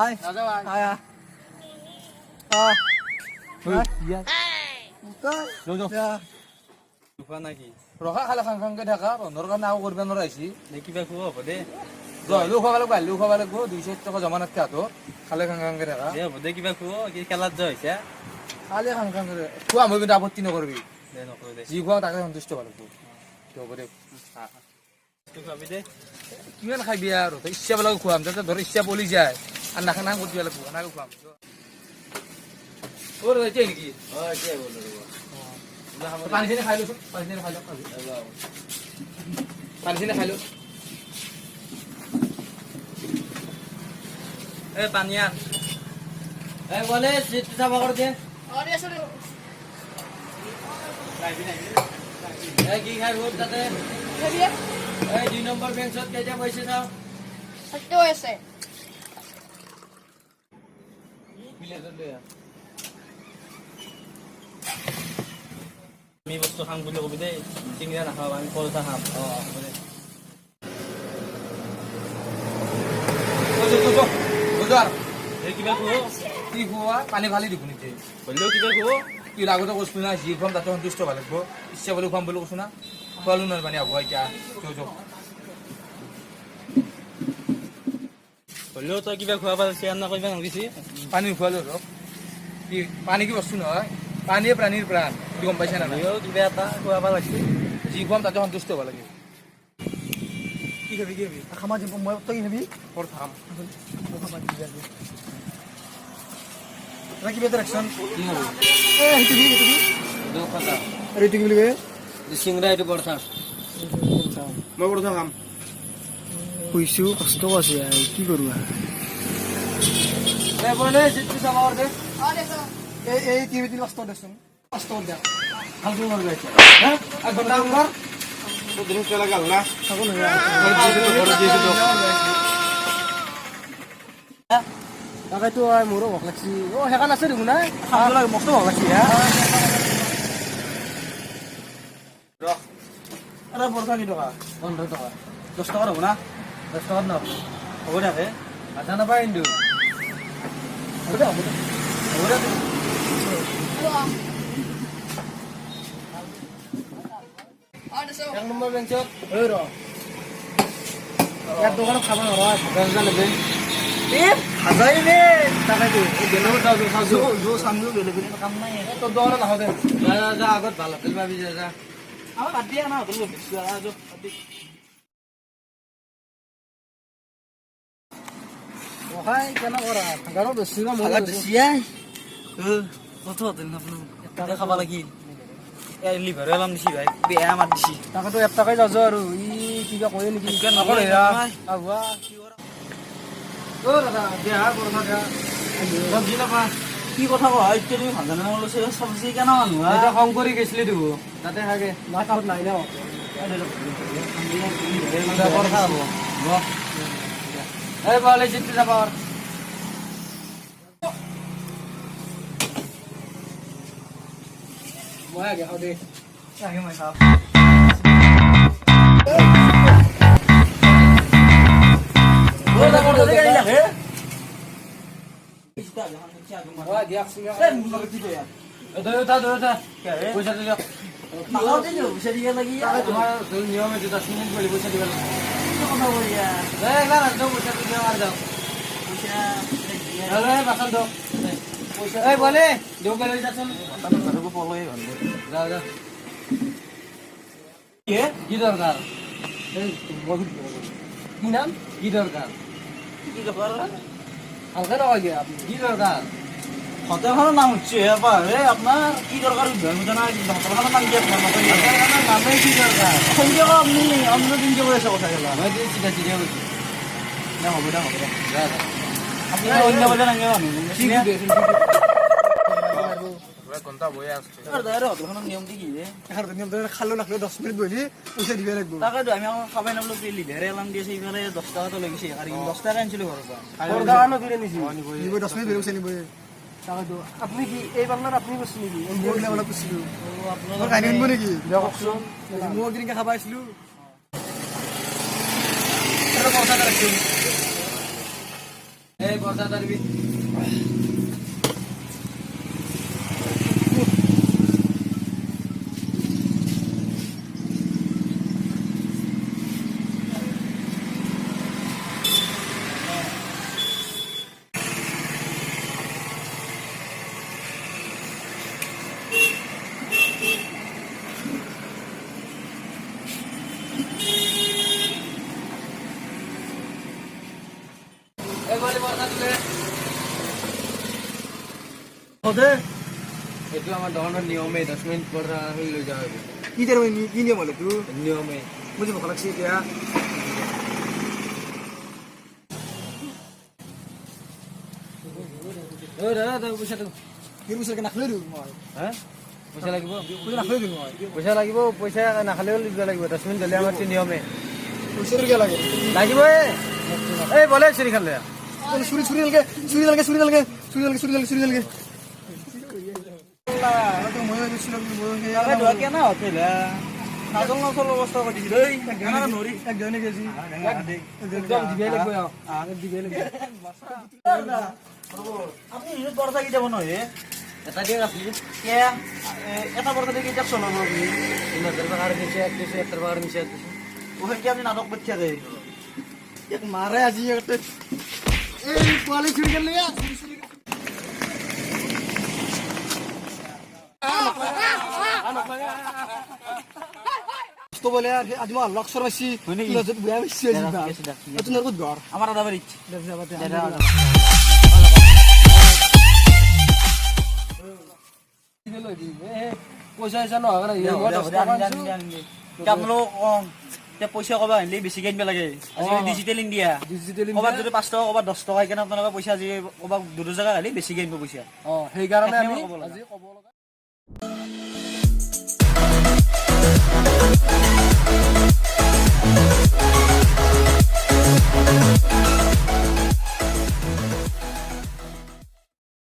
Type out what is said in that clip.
আয় আয় ৰখা খালে খাং খাংকে থাকা ৰন্ধৰ কাৰণে আকৌ কৰিব নোৱাৰা আহিছি কিবা খুব হ'ব দে জহলো খাব লাগিব বাহিলেও খাব লাগিব 200 টকা জমা নাথকে হাতত খালে খাং খাংকে থাকা দে হ'ব দে কিবা খুব কি খেলাত যোৱা হৈছে খালে খাং খাংকে খোৱা মই কিন্তু আপত্তি নকৰিবি দে নকৰো দে যি খোৱা তাকে সন্তুষ্ট হ'ব লাগিব হ'ব দে খাবি দে কিমান খাবি আৰু ইচ্ছা বেলেগ খুৱাম যাতে ধৰ ইচ্ছা পলি যায় আৰু নাখাং নাং কৰি লাগিব এনেকৈ খুৱাম তোৰ এতিয়া নেকি পানীখিনি খাই লৈচোন পানীখিনি খাই লওক পানীখিনি খাই লওক এই পানী আন এই বলে চিটটো চাফা কৰি দে এই কি খাই ভোট তাতে এই 2 নম্বৰ বেঞ্চত কেইটা বহিছে চাওঁ আমি বস্তু খাম বুলি কবি দেই চিংৰা নাখাওঁ আমি পৰঠা খাম এই কিবা কো কি খোৱা পানী খালি দেখোন এতিয়া হ'লেও কিবা কো কি আগতে কৈছো না যি খুৱাম তাতে সন্তুষ্ট হ'ব লাগিব ইচ্ছা বুলি খুৱাম বুলি কৈছো না খোৱালো নহয় পানী হ'ব এতিয়া হ'লেও তই কিবা খোৱা পাল চেয়াৰ নকৰিবা নগিছি পানী খোৱালো ধৰক কি পানী কি বস্তু নহয় পানীয়ে প্ৰাণীৰ প্ৰাণ কি গম পাইছা না নাই হ'লেও কিবা এটা খোৱা পাল লাগছে যি খুৱাম তাতে সন্তুষ্ট হ'ব লাগে কি খাবি খামা দিব মই তই কি খাবি কৰ খাম কিবা এটা ৰাখচোন কি হ'ব আৰু এইটো কি বুলি কয় চিংৰা এইটো পৰঠা মই পৰঠা খাম শুইছো কষ্ট আছে কি কৰো এই বলে চিটটো চাফা কৰি দে এই কি দিন কষ্ট দেচোন কষ্ট দিয়া ভালকৈ কৰি গৈছে হা ঘন্টা কৰ দিন পেলা গাল না থাকো তাকেতো মোৰো ভোক লাগছি সেইকাৰণে আছে দেখোন না খাব লাগে মস্ত ভোক লাগছি এটা পৰঠা কি টকা 15 টকা 10 টকা হ'ব না 10 টকাত নহ'ব হ'ব থাকে আধা নাপায় কিন্তু হ'ব দে এক নম্বৰ বেঞ্চত ইয়াৰ দোকানত খাব নোৱাৰা 10,000 ল'বি হাজাই নে তাকেতো বেলেগত যাওঁ খাওঁ চামলো বেলেগ বেলেগ কাম নাই তোৰ দোকানত নাখাওঁ দে যা আগত ভাল হোটেল পাবি যা আমাৰ বাদ দিয়া না হোটেল সহায় কেনে কৰা গাড়ী বেছি না মই বেছি কত হোটেল নাপালো খাব লাগিল লিভাৰ এলাম দিছি ভাই বেয়া মাত দিছি তাকেতো এটাকৈ যাওঁ আৰু ই কিবা কৰে নেকি নকৰে দাদা দিয়া পৰঠা দিয়া চব্জি নাপা কি কথা কোৱা এতিয়া তুমি ভাল জানা লৈছে চব্জি কেনে মানুহ এতিয়া খং কৰি গৈছিলি তো তাতে থাকে না কাষত নাই ন পৰঠা হ'ব এই বলে চিটটো চাফা কৰ মই আগে খাওঁ দে আগে মই খাওঁ পইচা দিয়ক আমাৰ নিয়মে 10 মিনিট কৰি পইচা দিব লাগে বাচন দিয়ক এই বলে দেউকে লৈ যাচোন যা কি দৰকাৰ কি নাম কি দৰকাৰ ভালকে নকয় দিয়া আপুনি কি দৰকাৰ হোটেলখনৰ নাম উঠছে আপোনাৰ কি দৰকাৰ হোটেলখনৰ নাম কি আপোনাৰ নামে কি দৰকাৰ আপুনি অন্য দিন কৈ আছে কথা গেলা মই চিধা চিধা কৈছো হ'ব দে যা যা আপুনি অন্য বলে নাগে ঘণ্টা বয়ে আছে হোটেলখনৰ নিয়ম কি খালো নাখালো 10 মিনিট বহি পইচা দিব লাগিব তাকেতো আমি আকৌ খাবাই নাপালো লিভাৰে এলাম দিছে ইফালে 10 টকাটো লৈ গৈছে আৰু 10 টকা আনিছিলো ঘৰৰ পৰা নিব 10 মিনিট বহি পইচা নিব তাকেতো আপুনি কি এই বাংলাত আপুনি কৈছে নেকি মই অলপ কৈছিলো মই কাহিনী শুনিব নেকি কওকচোন মই কেনেকৈ খাব আহিছিলো এই বৰ্ষা তাৰিবি এইটো আমাৰ দোকানৰ নিয়মে 10 মিনিট পৰা লৈ যাওঁ কি তাৰ কি নিয়ম হ'লে তোৰ নিয়মে বুজি ভোক লাগছে এতিয়া দাদা পইচাটো কি পইচা নাখালে দিওঁ মই হা পইচা লাগিব পইচা নাখালে দিওঁ মই পইচা লাগিব পইচা নাখালেও দিব লাগিব 10 মিনিট হ'লে আমাৰ নিয়মে পইচাটো কিয় লাগে লাগিব এই বলে চুৰি খালে চুৰি চুৰি নালাগে চুৰি নালাগে চুৰি নালাগে চুৰি নালাগে চুৰি নালাগে চুৰি নালাগে মই ভাবিছিলোঁ মই না হোটেল নাজল নাচল অৱস্থা কৰি দিছিল এই নৰি একজনে গেছি একদম দিবই লাগিব দিবই লাগিব আপুনি হিৰত বৰ্তা কি যাব নহয় এটা দিয়ে ৰাখলি কে এটা বৰ্তা দিয়ে কিতাপ চলাব আপুনি 3000 টকাৰ নিচে এক দিছে 1 টকাৰ নিচে ওহে কি আপুনি নাটক কৰি থাকে এক মাৰে আজি একটা এই পোৱালি চুৰি গেল না তো বলে আজি মই লক্ষ্যৰ মাছি লজত বুয়া মাছি আজি তোৰ ক'ত ঘৰ আমাৰ দাদা বাৰীত পইচা পইচা নহয় পইচা কবা আহিলে বেছিকে আনিব লাগে আজিকালি ডিজিটেল ইণ্ডিয়া ক'ৰবাত যদি 5 টকা ক'ৰবাত 10 টকা সেইকাৰণে আপোনালোকে পইচা আজি ক'ৰবাত দূৰ জেগা আহিলে বেছিকে আনিব পইচা সেইকাৰণে আমি আজি ক'ব লগা